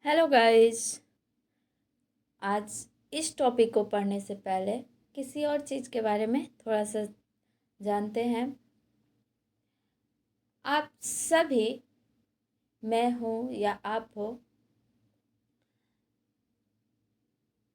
Hello guys. आज इस topic को पढ़ने से पहले किसी और चीज़ के बारे में थोड़ा सा जानते हैं। आप सभी, मैं हूँ या आप हो,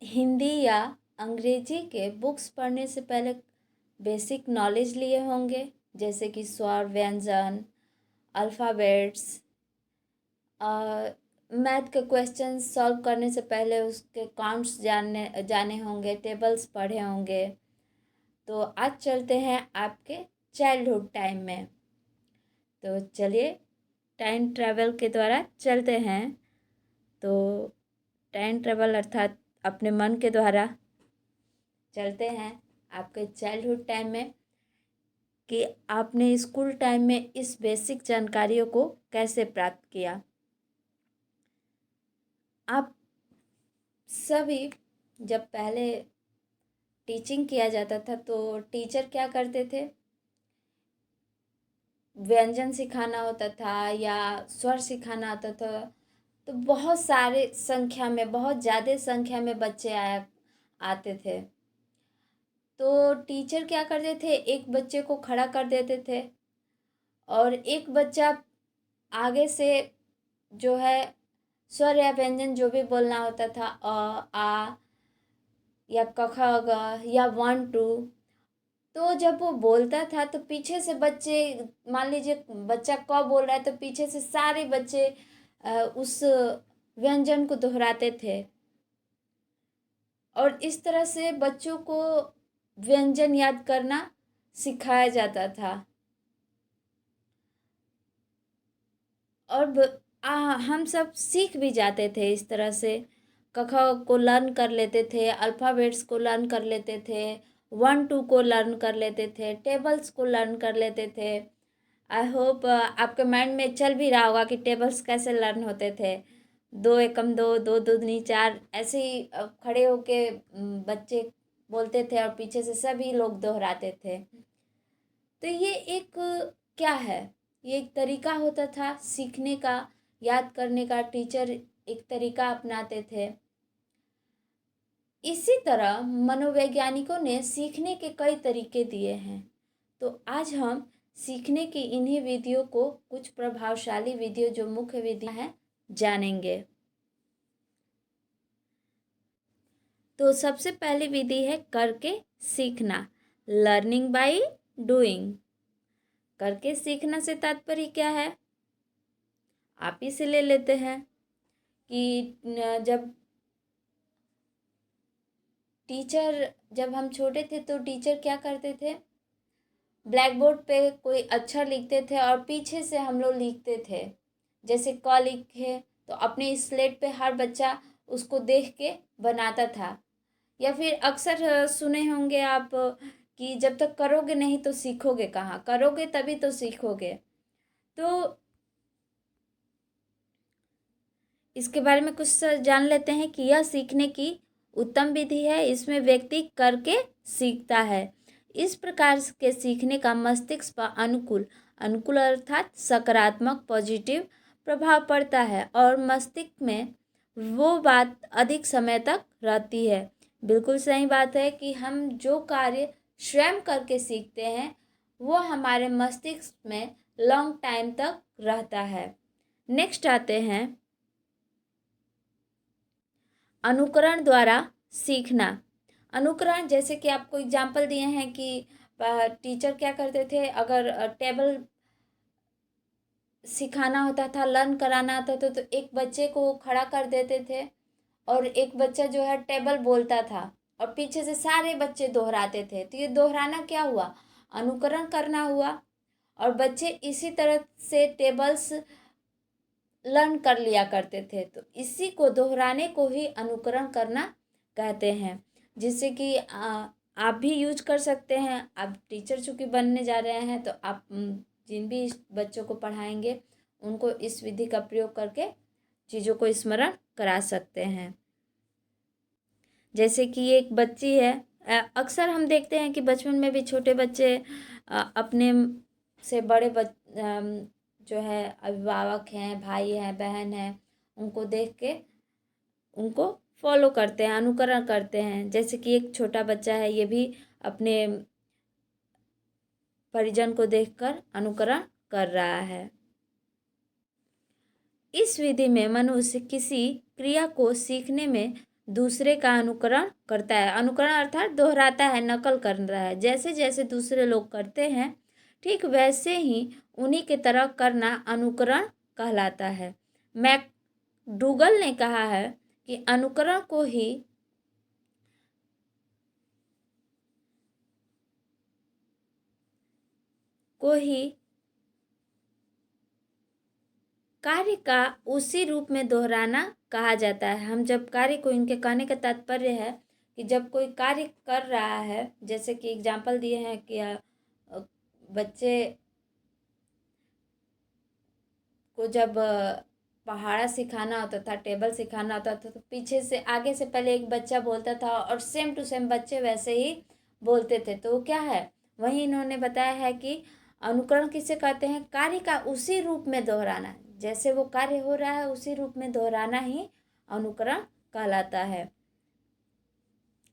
हिंदी या अंग्रेजी के बुक्स पढ़ने से पहले बेसिक नॉलेज लिए होंगे, जैसे कि स्वर, व्यंजन, अल्फ़ाबेट्स, मैथ के क्वेश्चन सॉल्व करने से पहले उसके काउंट्स जाने जाने होंगे, टेबल्स पढ़े होंगे। तो आज चलते हैं आपके चाइल्डहुड टाइम में। तो चलिए टाइम ट्रैवल के द्वारा चलते हैं। तो टाइम ट्रैवल अर्थात अपने मन के द्वारा चलते हैं आपके चाइल्डहुड टाइम में कि आपने स्कूल टाइम में इस बेसिक जानकारियों को कैसे प्राप्त किया। आप सभी, जब पहले टीचिंग किया जाता था तो टीचर क्या करते थे, व्यंजन सिखाना होता था या स्वर सिखाना होता था, तो बहुत सारे संख्या में, बहुत ज़्यादा संख्या में बच्चे आते थे। तो टीचर क्या करते थे, एक बच्चे को खड़ा कर देते थे और एक बच्चा आगे से जो है स्वर या व्यंजन जो भी बोलना होता था, आ या क ख ग या 1 2, तो जब वो बोलता था तो पीछे से बच्चे, मान लीजिए बच्चा क बोल रहा है तो पीछे से सारे बच्चे उस व्यंजन को दोहराते थे और इस तरह से बच्चों को व्यंजन याद करना सिखाया जाता था। और हम सब सीख भी जाते थे इस तरह से, क ख को लर्न कर लेते थे, अल्फ़ाबेट्स को लर्न कर लेते थे, 1 2 को लर्न कर लेते थे, टेबल्स को लर्न कर लेते थे। आई होप आपके माइंड में चल भी रहा होगा कि टेबल्स कैसे लर्न होते थे। 2 एकम 2, 2 दूनी 4, ऐसे ही खड़े होके बच्चे बोलते थे और पीछे से सभी लोग दोहराते थे। तो ये एक क्या है, ये एक तरीका होता था सीखने का, याद करने का। टीचर एक तरीका अपनाते थे। इसी तरह मनोवैज्ञानिकों ने सीखने के कई तरीके दिए हैं। तो आज हम सीखने की इन्हीं विधियों को, कुछ प्रभावशाली विधियों जो मुख्य विधियां हैं, जानेंगे। तो सबसे पहली विधि है करके सीखना, लर्निंग बाय डूइंग। करके सीखना से तात्पर्य क्या है, आप ही से ले लेते हैं कि जब हम छोटे थे तो टीचर क्या करते थे, ब्लैक बोर्ड पे कोई अक्षर लिखते थे और पीछे से हम लोग लिखते थे। जैसे क लिखे तो अपने स्लेट पे हर बच्चा उसको देख के बनाता था। या फिर अक्सर सुने होंगे आप कि जब तक करोगे नहीं तो सीखोगे कहाँ, करोगे तभी तो सीखोगे। तो इसके बारे में कुछ जान लेते हैं कि यह सीखने की उत्तम विधि है। इसमें व्यक्ति करके सीखता है। इस प्रकार के सीखने का मस्तिष्क पर अनुकूल अनुकूल अर्थात सकारात्मक, पॉजिटिव प्रभाव पड़ता है और मस्तिष्क में वो बात अधिक समय तक रहती है। बिल्कुल सही बात है कि हम जो कार्य स्वयं करके सीखते हैं वो हमारे मस्तिष्क में लॉन्ग टाइम तक रहता है। नेक्स्ट आते हैं अनुकरण द्वारा सीखना। अनुकरण, जैसे कि आपको एग्जाम्पल दिए हैं कि टीचर क्या करते थे, अगर टेबल सिखाना होता था, लर्न कराना होता था, तो एक बच्चे को खड़ा कर देते थे और एक बच्चा जो है टेबल बोलता था और पीछे से सारे बच्चे दोहराते थे। तो ये दोहराना क्या हुआ, अनुकरण करना हुआ। और बच्चे इसी तरह से टेबल्स लर्न कर लिया करते थे। तो इसी को, दोहराने को ही अनुकरण करना कहते हैं। जिससे कि आप भी यूज कर सकते हैं। आप टीचर चूँकि बनने जा रहे हैं तो आप जिन भी बच्चों को पढ़ाएंगे उनको इस विधि का प्रयोग करके चीज़ों को स्मरण करा सकते हैं। जैसे कि एक बच्ची है, अक्सर हम देखते हैं कि बचपन में भी छोटे बच्चे अपने से बड़े जो है अभिभावक हैं, भाई हैं, बहन हैं, उनको देख के उनको फॉलो करते हैं, अनुकरण करते हैं। जैसे कि एक छोटा बच्चा है, ये भी अपने परिजन को देखकर अनुकरण कर रहा है। इस विधि में मनुष्य किसी क्रिया को सीखने में दूसरे का अनुकरण करता है। अनुकरण अर्थात दोहराता है, नकल कर रहा है। जैसे जैसे दूसरे लोग करते हैं ठीक वैसे ही उन्हीं की तरह करना अनुकरण कहलाता है। मैकडूगल ने कहा है कि अनुकरण को ही कार्य का उसी रूप में दोहराना कहा जाता है। हम जब कार्य को, इनके कहने का तात्पर्य है कि जब कोई कार्य कर रहा है, जैसे कि एग्जाम्पल दिए हैं कि बच्चे को जब पहाड़ा सिखाना होता था, टेबल सिखाना होता था, तो पीछे से आगे से पहले एक बच्चा बोलता था और सेम टू सेम बच्चे वैसे ही बोलते थे। तो क्या है, वही इन्होंने बताया है कि अनुकरण किसे कहते हैं, कार्य का उसी रूप में दोहराना। जैसे वो कार्य हो रहा है उसी रूप में दोहराना ही अनुकरण कहलाता है।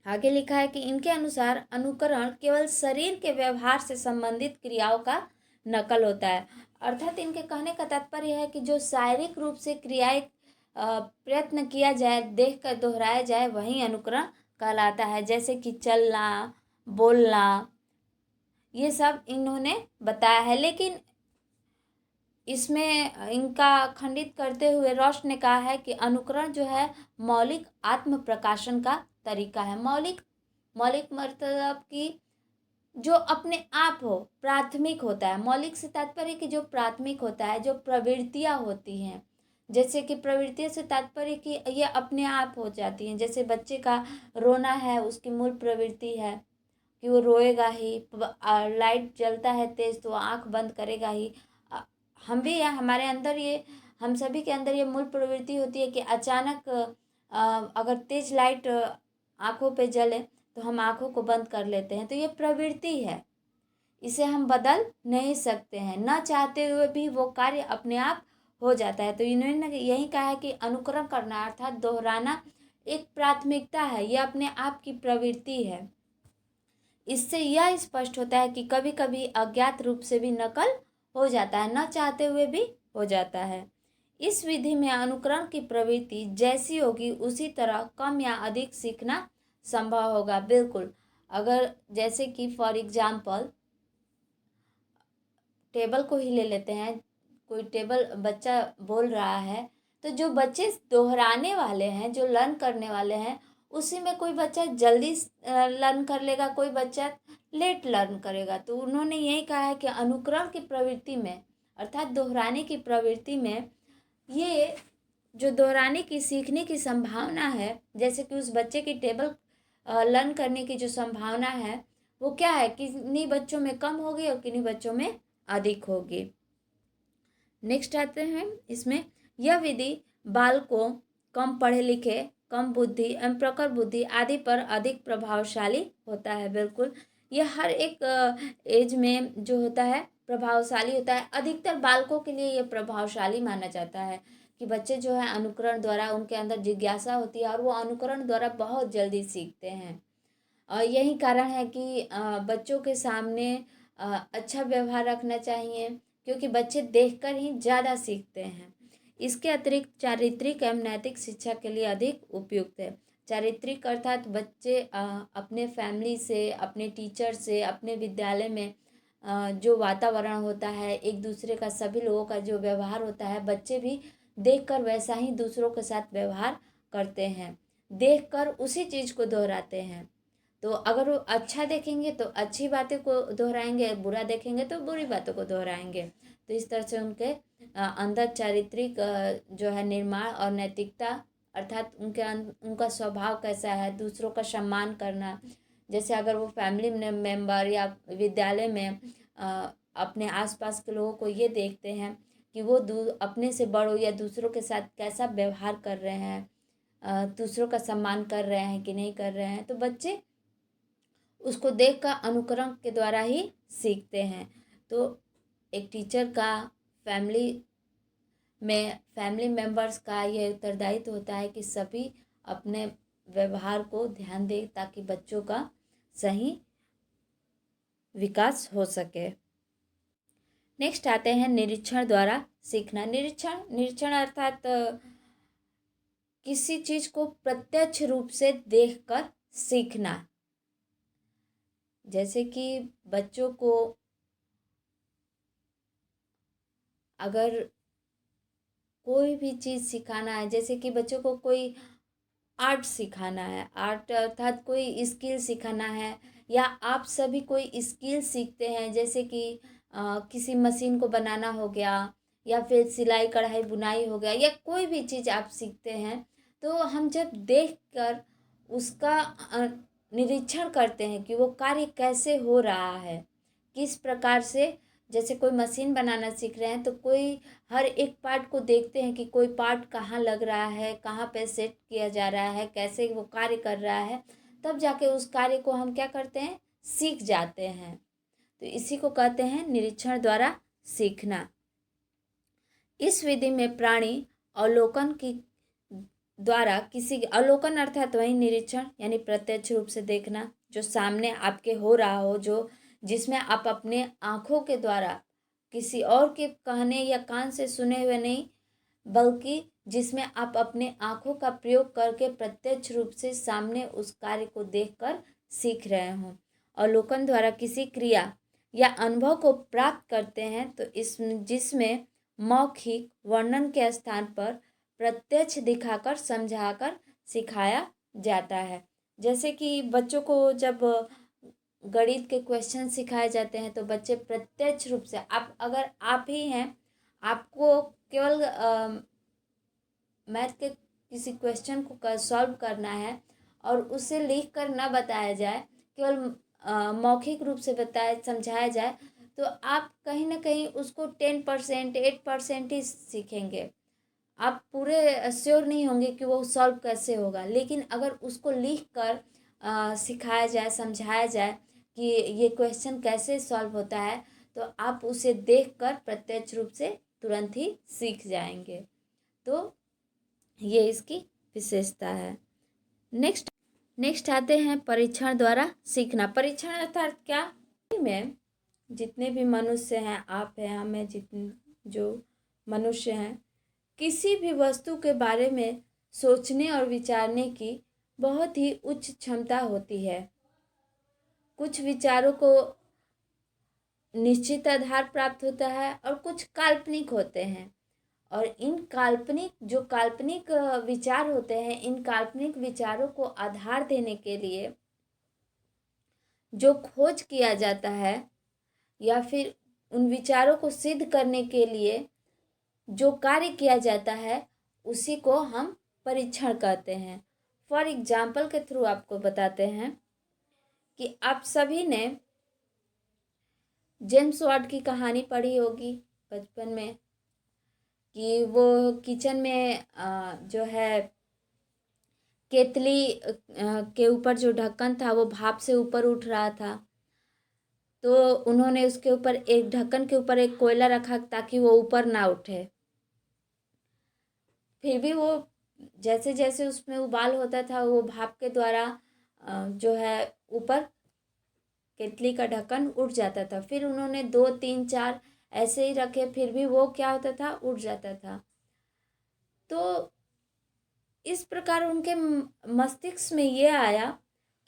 आगे लिखा है कि इनके अनुसार अनुकरण केवल शरीर के व्यवहार से संबंधित क्रियाओं का नकल होता है। अर्थात इनके कहने का तात्पर्य है कि जो शारीरिक रूप से क्रियाएं प्रयत्न किया जाए, देख कर दोहराया जाए, वही अनुकरण कहलाता है। जैसे कि चलना, बोलना, ये सब इन्होंने बताया है। लेकिन इसमें इनका खंडित करते हुए रॉश ने कहा है कि अनुकरण जो है मौलिक आत्म प्रकाशन का तरीका है। मौलिक मतलब कि जो अपने आप हो, प्राथमिक होता है। मौलिक से तात्पर्य कि जो प्राथमिक होता है, जो प्रवृत्तियां होती हैं। जैसे कि प्रवृत्तियों से तात्पर्य कि ये अपने आप हो जाती हैं। जैसे बच्चे का रोना है, उसकी मूल प्रवृत्ति है कि वो रोएगा ही। लाइट जलता है तेज तो आंख बंद करेगा ही। हम भी हमारे अंदर ये, हम सभी के अंदर ये मूल प्रवृत्ति होती है कि अचानक अगर तेज लाइट आंखों पे जले तो हम आंखों को बंद कर लेते हैं। तो ये प्रवृत्ति है, इसे हम बदल नहीं सकते हैं। न चाहते हुए भी वो कार्य अपने आप हो जाता है। तो इन्होंने यही कहा है कि अनुकरण करना अर्थात दोहराना एक प्राथमिकता है, यह अपने आप की प्रवृत्ति है। इससे यह स्पष्ट होता है कि कभी कभी अज्ञात रूप से भी नकल हो जाता है, न चाहते हुए भी हो जाता है। इस विधि में अनुकरण की प्रवृत्ति जैसी होगी उसी तरह कम या अधिक सीखना संभव होगा। बिल्कुल, अगर जैसे कि फॉर एग्जाम्पल टेबल को ही ले लेते हैं। कोई टेबल बच्चा बोल रहा है, तो जो बच्चे दोहराने वाले हैं, जो लर्न करने वाले हैं, उसी में कोई बच्चा जल्दी लर्न कर लेगा, कोई बच्चा लेट लर्न करेगा। तो उन्होंने यही कहा है कि अनुकरण की प्रवृत्ति में अर्थात दोहराने की प्रवृत्ति में ये जो दोहराने की, सीखने की संभावना है, जैसे कि उस बच्चे की टेबल लर्न करने की जो संभावना है वो क्या है, किन्हीं बच्चों में कम होगी और किन्हीं बच्चों में अधिक होगी। नेक्स्ट आते हैं इसमें, यह विधि बालकों, कम पढ़े लिखे, कम बुद्धि एवं प्रखर बुद्धि आदि पर अधिक प्रभावशाली होता है। बिल्कुल, यह हर एक एज में जो होता है प्रभावशाली होता है। अधिकतर बालकों के लिए यह प्रभावशाली माना जाता है कि बच्चे जो है अनुकरण द्वारा, उनके अंदर जिज्ञासा होती है और वो अनुकरण द्वारा बहुत जल्दी सीखते हैं। और यही कारण है कि बच्चों के सामने अच्छा व्यवहार रखना चाहिए, क्योंकि बच्चे देखकर ही ज़्यादा सीखते हैं। इसके अतिरिक्त चारित्रिक एवं नैतिक शिक्षा के लिए अधिक उपयुक्त है। चारित्रिक अर्थात बच्चे अपने फैमिली से, अपने टीचर से, अपने विद्यालय में जो वातावरण होता है, एक दूसरे का, सभी लोगों का जो व्यवहार होता है, बच्चे भी देखकर वैसा ही दूसरों के साथ व्यवहार करते हैं, देखकर उसी चीज़ को दोहराते हैं। तो अगर वो अच्छा देखेंगे तो अच्छी बातें को दोहराएंगे, बुरा देखेंगे तो बुरी बातों को दोहराएंगे। तो इस तरह से उनके अंदर चारित्रिक जो है निर्माण और नैतिकता अर्थात उनका स्वभाव कैसा है, दूसरों का सम्मान करना। जैसे अगर वो फैमिली मेम्बर या विद्यालय में अपने आसपास के लोगों को ये देखते हैं कि वो अपने से बड़ों या दूसरों के साथ कैसा व्यवहार कर रहे हैं, दूसरों का सम्मान कर रहे हैं कि नहीं कर रहे हैं, तो बच्चे उसको देख कर अनुकरण के द्वारा ही सीखते हैं। तो एक टीचर का फैमिली मेंबर्स का ये उत्तरदायित्व होता है कि सभी अपने व्यवहार को ध्यान दें ताकि बच्चों का सही विकास हो सके। नेक्स्ट आते हैं निरीक्षण द्वारा सीखना। निरीक्षण अर्थात किसी चीज को प्रत्यक्ष रूप से देखकर सीखना। जैसे कि बच्चों को अगर कोई भी चीज़ सिखाना है, जैसे कि बच्चों को कोई आर्ट सिखाना है, आर्ट अर्थात कोई स्किल सिखाना है, या आप सभी कोई स्किल सीखते हैं, जैसे कि किसी मशीन को बनाना हो गया, या फिर सिलाई कढ़ाई बुनाई हो गया, या कोई भी चीज़ आप सीखते हैं, तो हम जब देखकर उसका निरीक्षण करते हैं कि वो कार्य कैसे हो रहा है, किस प्रकार से। जैसे कोई मशीन बनाना सीख रहे हैं तो कोई हर एक पार्ट को देखते हैं कि कोई पार्ट कहाँ लग रहा है, कहाँ पे सेट किया जा रहा है, कैसे वो कार्य कर रहा है, तब जाके उस कार्य को हम क्या करते हैं, सीख जाते हैं। तो इसी को कहते हैं निरीक्षण द्वारा सीखना। इस विधि में प्राणी अवलोकन की द्वारा किसी अवलोकन अर्थात वही निरीक्षण यानी प्रत्यक्ष रूप से देखना, जो सामने आपके हो रहा हो, जो जिसमें आप अपने आँखों के द्वारा किसी और के कहने या कान से सुने हुए नहीं, बल्कि जिसमें आप अपने आँखों का प्रयोग करके प्रत्यक्ष रूप से सामने उस कार्य को देखकर सीख रहे हों। अवलोकन द्वारा किसी क्रिया या अनुभव को प्राप्त करते हैं तो जिसमें मौखिक वर्णन के स्थान पर प्रत्यक्ष दिखाकर समझाकर सिखाया जाता है। जैसे कि बच्चों को जब गणित के क्वेश्चन सिखाए जाते हैं तो बच्चे प्रत्यक्ष रूप से, आप ही हैं, आपको केवल मैथ के किसी क्वेश्चन को सॉल्व करना है और उसे लिख कर न बताया जाए, केवल मौखिक रूप से समझाया जाए, तो आप कहीं ना कहीं उसको 10% 8% ही सीखेंगे। आप पूरे श्योर नहीं होंगे कि वो सॉल्व कैसे होगा। लेकिन अगर उसको लिख कर सिखाया जाए, समझाया जाए कि ये क्वेश्चन कैसे सॉल्व होता है, तो आप उसे देखकर प्रत्यक्ष रूप से तुरंत ही सीख जाएंगे। तो ये इसकी विशेषता है। नेक्स्ट आते हैं परीक्षण द्वारा सीखना। परीक्षण अर्थात क्या, में जितने भी मनुष्य हैं, आप हैं, हम हैं, जितने जो मनुष्य हैं, किसी भी वस्तु के बारे में सोचने और विचारने की बहुत ही उच्च क्षमता होती है। कुछ विचारों को निश्चित आधार प्राप्त होता है और कुछ काल्पनिक होते हैं, और इन काल्पनिक विचार होते हैं, इन काल्पनिक विचारों को आधार देने के लिए जो खोज किया जाता है या फिर उन विचारों को सिद्ध करने के लिए जो कार्य किया जाता है, उसी को हम परीक्षण कहते हैं। फॉर एग्जाम्पल के थ्रू आपको बताते हैं कि आप सभी ने जेम्स वाट की कहानी पढ़ी होगी बचपन में, कि वो किचन में जो है केतली के ऊपर जो ढक्कन था वो भाप से ऊपर उठ रहा था, तो उन्होंने उसके ऊपर एक ढक्कन के ऊपर एक कोयला रखा ताकि वो ऊपर ना उठे। फिर भी वो जैसे जैसे उसमें उबाल होता था, वो भाप के द्वारा जो है ऊपर केतली का ढक्कन उठ जाता था। फिर उन्होंने 2 3 4 ऐसे ही रखे, फिर भी वो क्या होता था, उठ जाता था। तो इस प्रकार उनके मस्तिष्क में ये आया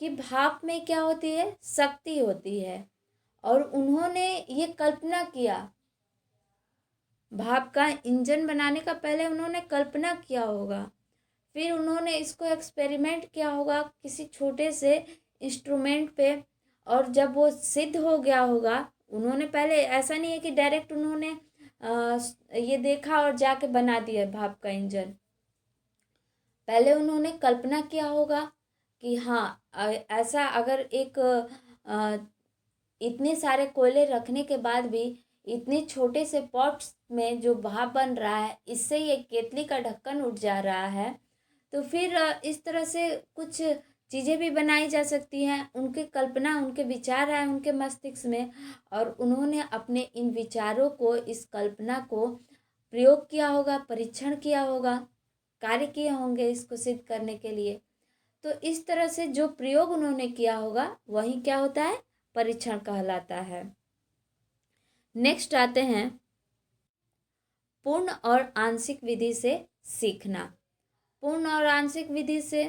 कि भाप में क्या होती है, शक्ति होती है, और उन्होंने ये कल्पना किया। भाप का इंजन बनाने का पहले उन्होंने कल्पना किया होगा, फिर उन्होंने इसको एक्सपेरिमेंट किया होगा किसी छोटे से इंस्ट्रूमेंट पे, और जब वो सिद्ध हो गया होगा, उन्होंने पहले ऐसा नहीं है कि डायरेक्ट उन्होंने ये देखा और जाके बना दिया भाप का इंजन। पहले उन्होंने कल्पना किया होगा कि हाँ ऐसा अगर एक इतने सारे कोयले रखने के बाद भी इतने छोटे से पॉट्स में जो भाप बन रहा है, इससे ये केतली का ढक्कन उठ जा रहा है, तो फिर इस तरह से कुछ चीज़ें भी बनाई जा सकती हैं। उनकी कल्पना, उनके विचार आए उनके मस्तिष्क में, और उन्होंने अपने इन विचारों को, इस कल्पना को प्रयोग किया होगा, परीक्षण किया होगा, कार्य किए होंगे इसको सिद्ध करने के लिए। तो इस तरह से जो प्रयोग उन्होंने किया होगा वही क्या होता है, परीक्षण कहलाता है। नेक्स्ट आते हैं पूर्ण और आंशिक विधि से सीखना। पूर्ण और आंशिक विधि से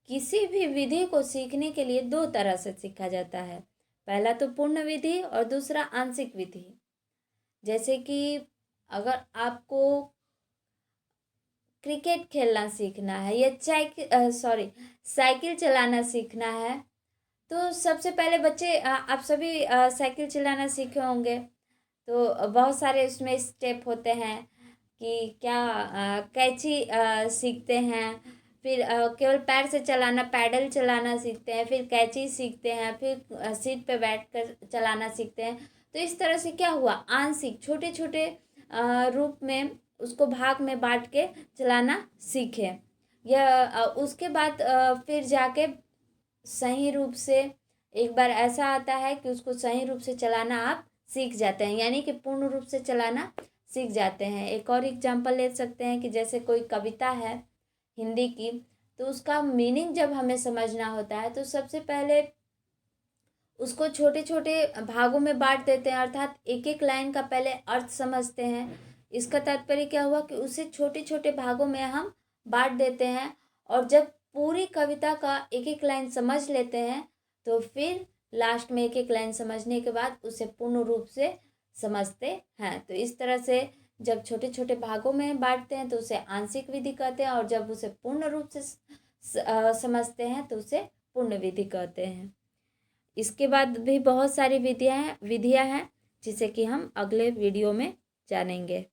किसी भी विधि को सीखने के लिए दो तरह से सीखा जाता है। पहला तो पूर्ण विधि और दूसरा आंशिक विधि। जैसे कि अगर आपको क्रिकेट खेलना सीखना है या साइकिल चलाना सीखना है, तो सबसे पहले बच्चे आप सभी साइकिल चलाना सीखे होंगे। तो बहुत सारे उसमें स्टेप होते हैं कि क्या कैची सीखते हैं, फिर केवल पैर से चलाना, पैडल चलाना सीखते हैं, फिर कैची सीखते हैं, फिर सीट पे बैठकर चलाना सीखते हैं। तो इस तरह से क्या हुआ, आंशिक छोटे छोटे रूप में उसको भाग में बांट के चलाना सीखे। यह उसके बाद फिर जाके सही रूप से एक बार ऐसा आता है कि उसको सही रूप से चलाना आप सीख जाते हैं, यानी कि पूर्ण रूप से चलाना सीख जाते हैं। एक और एग्जांपल ले सकते हैं कि जैसे कोई कविता है हिंदी की, तो उसका मीनिंग जब हमें समझना होता है तो सबसे पहले उसको छोटे छोटे भागों में बांट देते हैं, अर्थात एक एक लाइन का पहले अर्थ समझते हैं। इसका तात्पर्य क्या हुआ कि उसे छोटे छोटे भागों में हम बांट देते हैं, और जब पूरी कविता का एक एक लाइन समझ लेते हैं तो फिर लास्ट में एक एक लाइन समझने के बाद उसे पूर्ण रूप से समझते हैं। तो इस तरह से जब छोटे छोटे भागों में बांटते हैं तो उसे आंशिक विधि कहते हैं, और जब उसे पूर्ण रूप से समझते हैं तो उसे पूर्ण विधि कहते हैं। इसके बाद भी बहुत सारी विधियाँ हैं जिसे कि हम अगले वीडियो में जानेंगे।